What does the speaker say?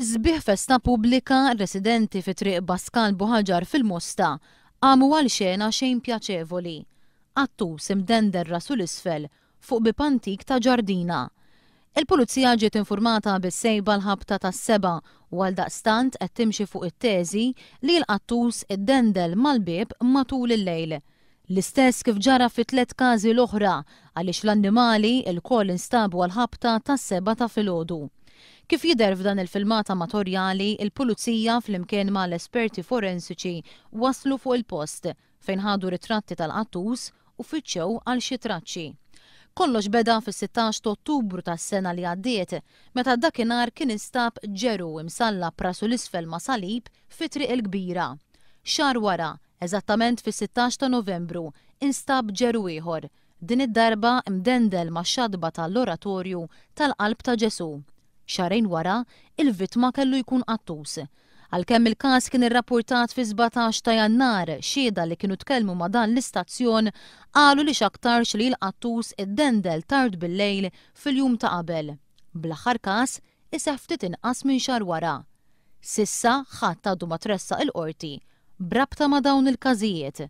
Sbieħ festa pubblika residenti fi triq Baskal Buħaġar fil-Mosta għamu għal xena xejn pjaċevoli. Attus imdender rasu l-isfel fuq bib antik ta' ġardina. Il-pulizija ġiet informata bis-sejba l-ħabta tas-seba' u għaldaqstant qed timxi fuq it-teżi li l-qattus iddendel mal-bib matul il-lejl. L-istess kif ġara fi 3 każi l-oħra għaliex l-annimali l-koll instabu għal-ħabta tas-seba' ta' filgħodu. Kif jidher f'dan il-filmat amatorjali, il-pulizija flimkien mal-esperti forensiċi waslu fuq il-post fejn ħadu ritratti tal-qattus u fittxew għal xi traċċi. Kollox beda fis-16 ta' Ottubru tas-sena li għaddiet, meta dakinhar kien instab ġeru imsallab rasu l-isfel ma' salib fi triq il-kbira. Xahar wara, eżattament fis-16 ta' Novembru, instab ġeru ieħor, din id-darba mdendel max-xadba tal-oratorju tal-Qalb ta' Ġesu. Xarejn wara, il-vittma kellu jkun qattus. Għalkemm il-każ kien irrappurtat fi 17 ta' Jannar, xhieda li kienu tkellmu ma' dan l-istazzjon qalu li x'aktarx li l-qattus iddendel tard bil-lejl fil-jum ta' qabel. Bl-aħħar każ iseħħ ftit inqas minn xahar wara. Sissa ħadd għadu ma tressaq il-qorti brabta ma' dawn il-każijiet.